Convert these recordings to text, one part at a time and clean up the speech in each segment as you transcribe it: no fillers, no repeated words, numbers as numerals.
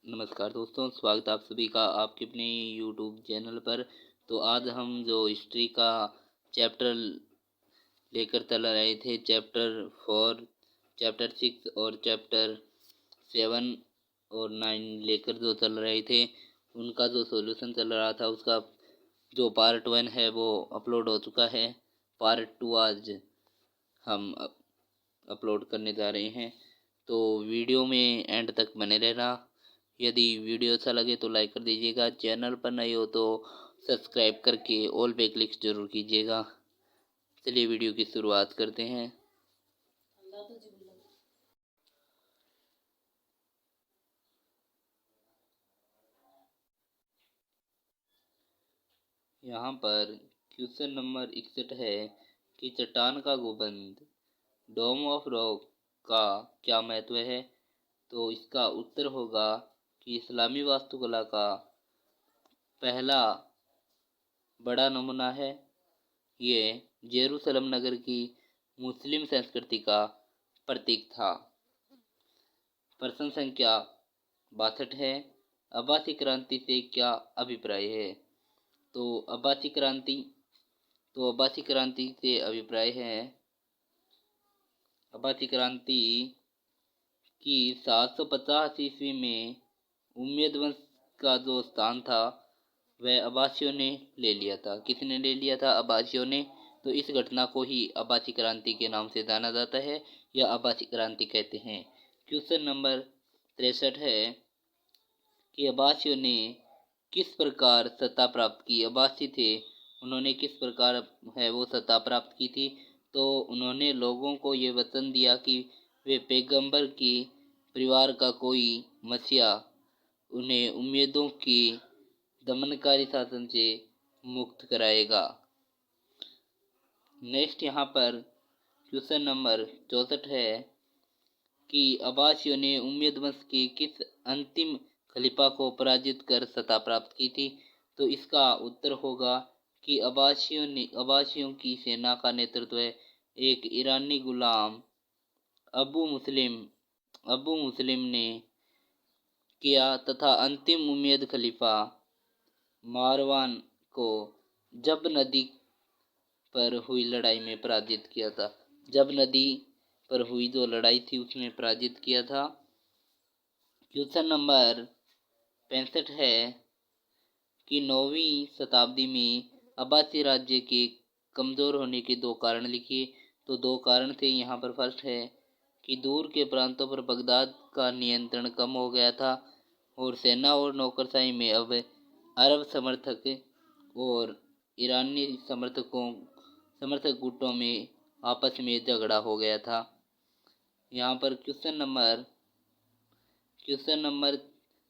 नमस्कार दोस्तों, स्वागत है आप सभी का आपके अपने यूट्यूब चैनल पर। तो आज हम जो हिस्ट्री का चैप्टर लेकर चल रहे थे, चैप्टर 4, चैप्टर 6 और चैप्टर 7 और 9 लेकर जो चल रहे थे, उनका जो सॉल्यूशन चल रहा था उसका जो पार्ट 1 है वो अपलोड हो चुका है। पार्ट 2 आज हम अपलोड करने जा रहे हैं, तो वीडियो में एंड तक बने रहना। यदि वीडियो अच्छा लगे तो लाइक कर दीजिएगा, चैनल पर नए हो तो सब्सक्राइब करके ऑल पे क्लिक जरूर कीजिएगा। चलिए वीडियो की शुरुआत करते हैं। यहाँ पर क्वेश्चन नंबर 61 है कि चट्टान का गुंबद डोम ऑफ रॉक का क्या महत्व है। तो इसका उत्तर होगा कि इस्लामी वास्तुकला का पहला बड़ा नमूना है। ये जेरूसलम नगर की मुस्लिम संस्कृति का प्रतीक था। प्रश्न संख्या 62 है, अब्बासी क्रांति से क्या अभिप्राय है। तो अब्बासी क्रांति से अभिप्राय है, अब्बासी क्रांति की 750 ईस्वी में उम्मयद वंश का जो स्थान था वह अब्बासियों ने ले लिया था। किसने ले लिया था? अब्बासियों ने। तो इस घटना को ही अब्बासी क्रांति के नाम से जाना जाता है या अब्बासी क्रांति कहते हैं। क्वेश्चन नंबर 63 है कि अब्बासियों ने किस प्रकार सत्ता प्राप्त की। अब्बासी थे, उन्होंने किस प्रकार है वो सत्ता प्राप्त की थी। तो उन्होंने लोगों को ये वचन दिया कि वे पैगंबर की परिवार का कोई मसीहा उन्हें उम्मीदों की दमनकारी शासन से मुक्त कराएगा। नेक्स्ट यहाँ पर क्वेश्चन नंबर 64 है कि अब्बासियों ने उम्मयद वंश के किस अंतिम खलीफा को पराजित कर सत्ता प्राप्त की थी। तो इसका उत्तर होगा कि अब्बासियों की सेना का नेतृत्व एक ईरानी गुलाम अबू मुस्लिम ने किया तथा अंतिम उम्मयद खलीफा मारवान को जब नदी पर हुई लड़ाई में पराजित किया था। जब नदी पर हुई जो लड़ाई थी उसमें पराजित किया था। क्वेश्चन नंबर 65 है कि 9वीं शताब्दी में अब्बासी राज्य के कमज़ोर होने के दो कारण लिखिए। तो दो कारण थे यहाँ पर। फर्स्ट है कि दूर के प्रांतों पर बगदाद का नियंत्रण कम हो गया था और सेना और नौकरशाही में अब अरब समर्थक और ईरानी समर्थक गुटों में आपस में झगड़ा हो गया था। यहाँ पर क्वेश्चन नंबर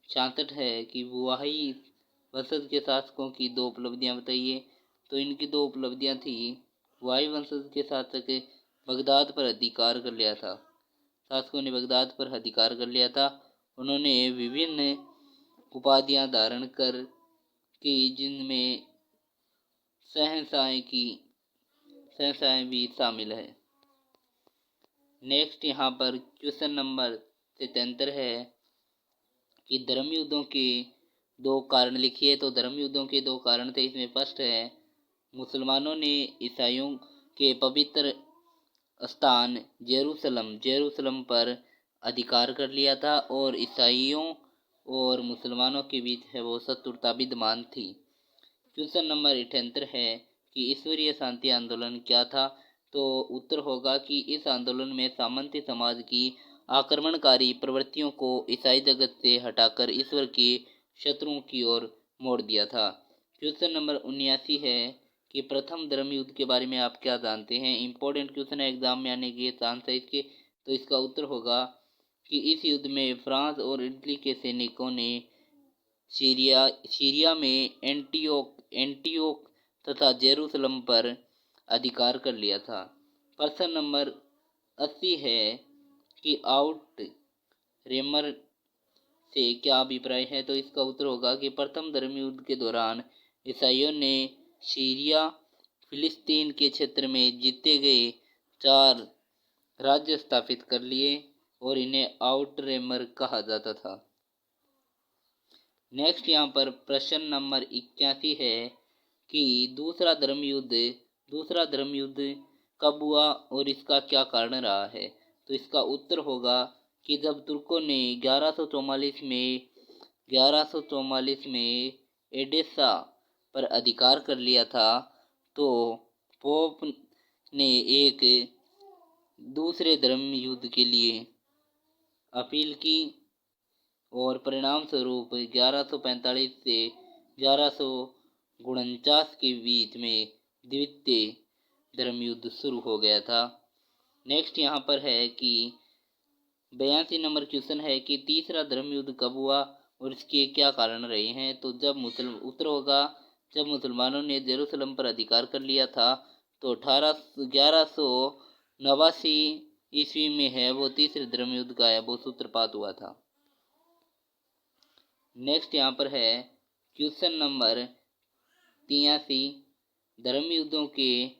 66 है कि बुवाई वंशज के शासकों की दो उपलब्धियां बताइए। तो इनकी दो उपलब्धियां थी, बुवाई वंशज के शासक बगदाद पर अधिकार कर लिया था। शासकों ने बगदाद पर अधिकार कर लिया था। उन्होंने विभिन्न उपाधियां धारण कर की, जिनमें शहंशाहें भी शामिल है। नेक्स्ट यहाँ पर क्वेश्चन नंबर 73 है कि धर्म युद्धों के दो कारण लिखिए। तो धर्म युद्धों के दो कारण थे, इसमें फर्स्ट है मुसलमानों ने ईसाइयों के पवित्र स्थान जेरूसलम पर अधिकार कर लिया था और ईसाइयों और मुसलमानों के बीच है वो शत्रुता विद्यमान थी। क्वेश्चन नंबर 78 है कि ईश्वरीय शांति आंदोलन क्या था। तो उत्तर होगा कि इस आंदोलन में सामंती समाज की आक्रमणकारी प्रवृत्तियों को ईसाई जगत से हटाकर ईश्वर के शत्रुओं की ओर मोड़ दिया था। क्वेश्चन नंबर 79 है कि प्रथम धर्म युद्ध के बारे में आप क्या जानते हैं। इंपॉर्टेंट क्वेश्चन है, एग्जाम में आने के चांस है इसके। तो इसका उत्तर होगा कि इस युद्ध में फ्रांस और इटली के सैनिकों ने सीरिया में एंटियोक तथा जेरूसलम पर अधिकार कर लिया था। प्रश्न नंबर 80 है कि आउट रेमर से क्या अभिप्राय है। तो इसका उत्तर होगा कि प्रथम धर्म युद्ध के दौरान ईसाइयों ने सीरिया फिलिस्तीन के क्षेत्र में जीते गए 4 राज्य स्थापित कर लिए और इन्हें आउट रेमर कहा जाता था। नेक्स्ट यहाँ पर प्रश्न नंबर 81 है कि दूसरा धर्म युद्ध कब हुआ और इसका क्या कारण रहा है। तो इसका उत्तर होगा कि जब तुर्कों ने 1144 में एडेसा पर अधिकार कर लिया था, तो पोप ने एक दूसरे धर्म युद्ध के लिए अपील की और परिणाम स्वरूप 1145 से 1149 के बीच में द्वितीय धर्म युद्ध शुरू हो गया था। नेक्स्ट यहाँ पर है कि 82 नंबर क्वेश्चन है कि तीसरा धर्म युद्ध कब हुआ और इसके क्या कारण रहे हैं। तो उत्तर होगा जब मुसलमानों ने जेरूसलम पर अधिकार कर लिया था, तो 1189 ईस्वी में है वो तीसरे धर्म युद्ध का है वो सूत्रपात हुआ था। नेक्स्ट यहाँ पर है क्वेश्चन नंबर 83, धर्म युद्धों के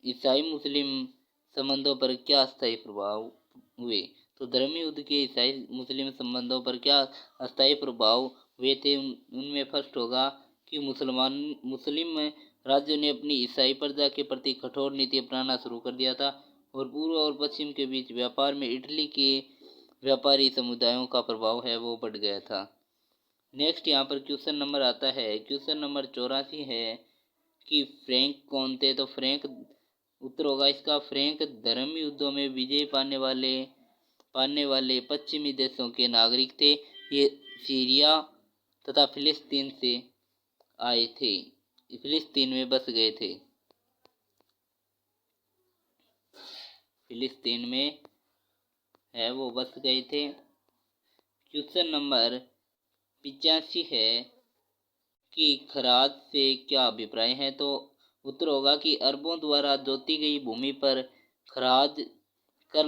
ईसाई मुस्लिम संबंधों पर क्या अस्थायी प्रभाव हुए। तो धर्म युद्ध के ईसाई मुस्लिम संबंधों पर क्या अस्थायी प्रभाव हुए थे। उनमें फर्स्ट होगा कि मुस्लिम राज्यों ने अपनी ईसाई प्रजा के प्रति कठोर नीति अपनाना शुरू कर दिया था और पूर्व और पश्चिम के बीच व्यापार में इटली के व्यापारी समुदायों का प्रभाव है वो बढ़ गया था। नेक्स्ट यहाँ पर क्वेश्चन नंबर आता है क्वेश्चन नंबर 84 है कि फ्रैंक कौन थे। तो फ्रैंक उत्तर होगा इसका फ्रैंक धर्म युद्धों में विजय पाने वाले पश्चिमी देशों के नागरिक थे। ये सीरिया तथा फिलिस्तीन से आए थे, फिलिस्तीन में बस गए थे, फिलिस्तीन में है वो बस गए थे। क्वेश्चन नंबर 85 है कि खराज से क्या अभिप्राय है। तो उत्तर होगा कि अरबों द्वारा जोती गई भूमि पर खराज कर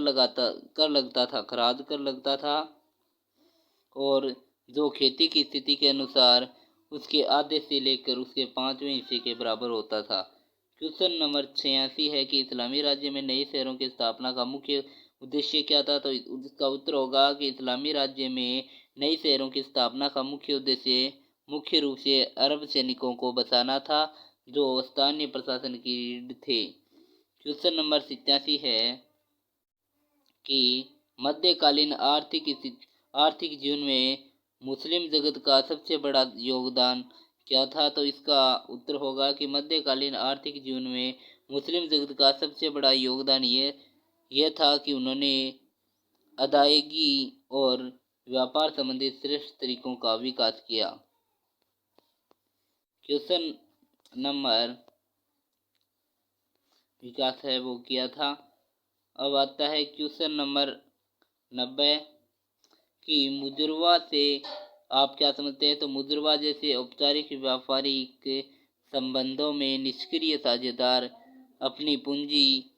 लगता था और जो खेती की स्थिति के अनुसार उसके आधे से लेकर उसके 5वें हिस्से के बराबर होता था। क्वेश्चन नंबर 86 है कि इस्लामी राज्य में नए शहरों की स्थापना का मुख्य उद्देश्य क्या था। तो इसका उत्तर होगा कि इस्लामी राज्य में नई शहरों की स्थापना का मुख्य उद्देश्य मुख्य रूप से अरब सैनिकों को बचाना था जो स्थानीय प्रशासन की रीढ़ थे। क्वेश्चन नंबर 87 है कि मध्यकालीन आर्थिक जीवन में मुस्लिम जगत का सबसे बड़ा योगदान क्या था। तो इसका उत्तर होगा कि मध्यकालीन आर्थिक जीवन में मुस्लिम जगत का सबसे बड़ा योगदान यह था कि उन्होंने अदायगी और व्यापार संबंधी श्रेष्ठ तरीकों का विकास किया। क्वेश्चन नंबर विकास है वो किया था। अब आता है क्वेश्चन नंबर 90 कि मुजरवा से आप क्या समझते हैं। तो मुजरवा जैसे औपचारिक व्यापारिक संबंधों में निष्क्रिय साझेदार अपनी पूंजी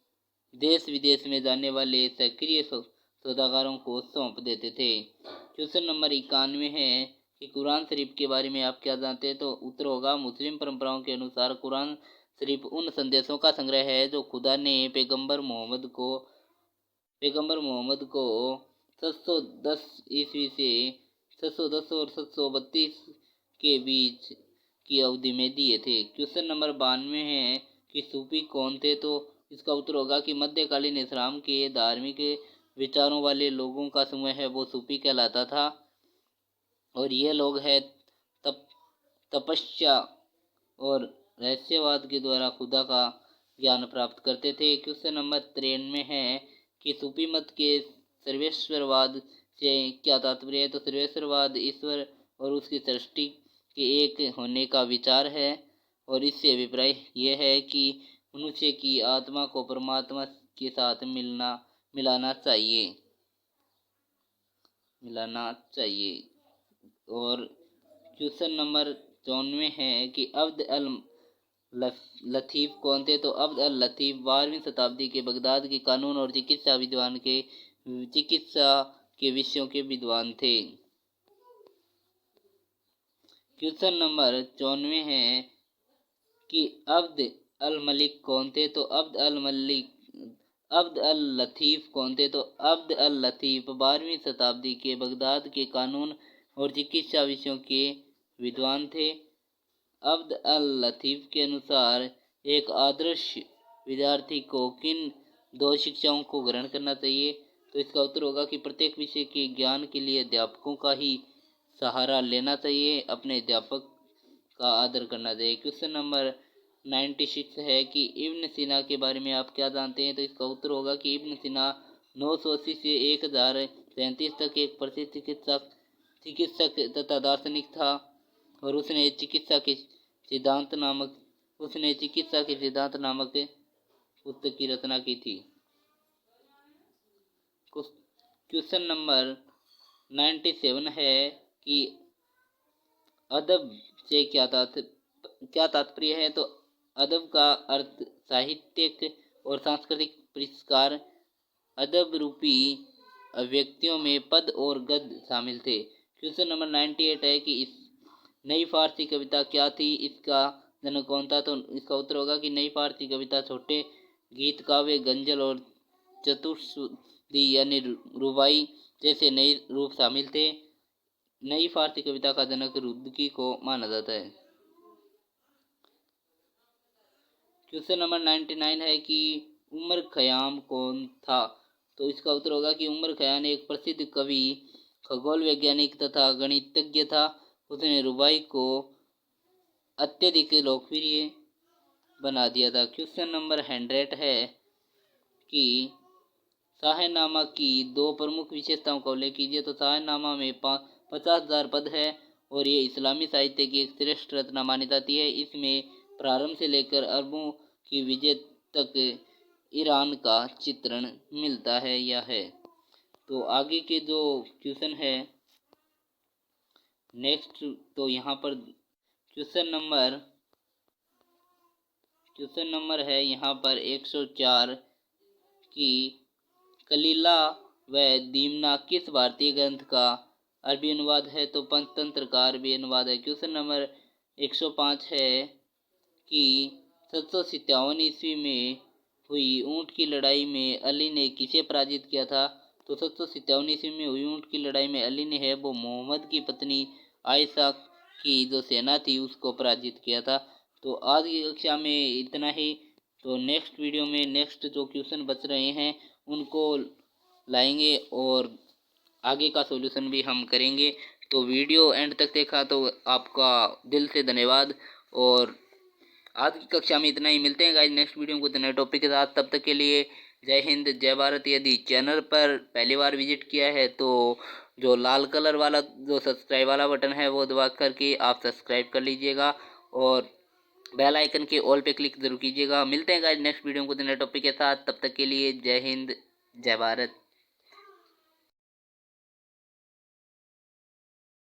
देश विदेश में जाने वाले सक्रिय सौदागरों को सौंप देते थे। क्वेश्चन नंबर 91 है कि कुरान शरीफ के बारे में आप क्या जानते हैं। तो उत्तर होगा मुस्लिम परंपराओं के अनुसार कुरान शरीफ उन संदेशों का संग्रह है जो खुदा ने पैगंबर मोहम्मद को 710 ईस्वी से 710 और 732 के बीच की अवधि में दिए थे। क्वेश्चन नंबर 92 है कि सूफी कौन थे। तो इसका उत्तर होगा कि मध्यकालीन इस्लाम के धार्मिक विचारों वाले लोगों का समूह है वो सूफी कहलाता था और ये लोग है तपस्या और रहस्यवाद के द्वारा खुदा का ज्ञान प्राप्त करते थे। क्वेश्चन नंबर 93 है कि सूफी मत के सर्वेश्वरवाद से क्या तात्पर्य है। तो सर्वेश्वरवाद ईश्वर और उसकी सृष्टि के एक होने का विचार है और इससे अभिप्राय यह है कि मनुष्य की आत्मा को परमात्मा के साथ मिलाना चाहिए। और क्वेश्चन नंबर 94 है कि अब्द अल लतीफ़ कौन थे। तो अब्द अल लतीफ़ 12वीं शताब्दी के बगदाद के कानून और चिकित्सा के विषयों के विद्वान थे। क्वेश्चन नंबर 94 है कि अब्द अल मलिक कौन थे। तो अब्द अल लतीफ़ कौन थे। तो अब्द अल लतीफ़ 12वीं शताब्दी के बगदाद के कानून और चिकित्सा विषयों के विद्वान थे। अब्द अल लतीफ़ के अनुसार एक आदर्श विद्यार्थी को किन दो शिक्षाओं को ग्रहण करना चाहिए? तो इसका उत्तर होगा कि प्रत्येक विषय के ज्ञान के लिए अध्यापकों का ही सहारा लेना चाहिए, अपने अध्यापक का आदर करना चाहिए। क्वेश्चन नंबर 96 है कि इब्न सीना के बारे में आप क्या जानते हैं? तो इसका उत्तर होगा कि इब्न सीना 980 से 1033 तक एक प्रसिद्ध चिकित्सक तथा दार्शनिक था और उसने चिकित्सा के सिद्धांत नामक पुस्तक की रचना की थी। क्वेश्चन नंबर 97 है कि अदब से क्या तात्पर्य है? तो अदब का अर्थ साहित्यिक और सांस्कृतिक परिष्कार। अदब रूपी अभिव्यक्तियों में पद और गद्य शामिल थे। क्वेश्चन नंबर 98 है कि इस नई फारसी कविता क्या थी? इसका जनक कौन था? तो इसका उत्तर होगा कि नई फारसी कविता छोटे गीत, काव्य, गजल और चतुश्रुति यानी रुबाई जैसे नए रूप शामिल थे। नई फारसी कविता का जनक रुदकी को माना जाता है। क्वेश्चन नंबर 99 है कि उमर खयाम कौन था? तो इसका उत्तर होगा कि उमर खयाम एक प्रसिद्ध कवि, खगोल वैज्ञानिक तथा गणितज्ञ था। उसने रुबाई को अत्यधिक लोकप्रिय बना दिया था। क्वेश्चन नंबर 100 है कि शाहनामा की दो प्रमुख विशेषताओं का उल्लेख कीजिए। तो शाहनामा में 50,000 पद है और ये इस्लामी साहित्य की एक श्रेष्ठ रचना मानी जाती है। इसमें प्रारंभ से लेकर अरबों की विजय तक ईरान का चित्रण मिलता है या है। तो आगे के जो क्वेश्चन है नेक्स्ट, तो यहाँ पर क्वेश्चन नंबर है यहाँ पर 104 की कलीला व दीमना किस भारतीय ग्रंथ का अरबी अनुवाद है? तो पंचतंत्र का अरबी अनुवाद है। क्वेश्चन नंबर 105 है कि 757 ईस्वी में हुई ऊंट की लड़ाई में अली ने किसे पराजित किया था? तो 757 ईस्वी में हुई ऊंट की लड़ाई में अली ने है वो मोहम्मद की पत्नी आयशा की जो सेना थी उसको पराजित किया था। तो आज की कक्षा में इतना ही। तो नेक्स्ट वीडियो में नेक्स्ट जो क्वेश्चन बच रहे हैं उनको लाएंगे और आगे का सॉल्यूशन भी हम करेंगे। तो वीडियो एंड तक देखा तो आपका दिल से धन्यवाद और आज की कक्षा में इतना ही। मिलते हैं गाइस नेक्स्ट वीडियो को नए टॉपिक के साथ। तब तक के लिए जय हिंद, जय भारत। यदि चैनल पर पहली बार विजिट किया है तो जो लाल कलर वाला जो सब्सक्राइब वाला बटन है वो दबा करके आप सब्सक्राइब कर लीजिएगा और बेल आइकन के ऑल पे क्लिक जरूर कीजिएगा। मिलते हैं गाइस नेक्स्ट वीडियो को नए टॉपिक के साथ। तब तक के लिए जय हिंद, जय भारत।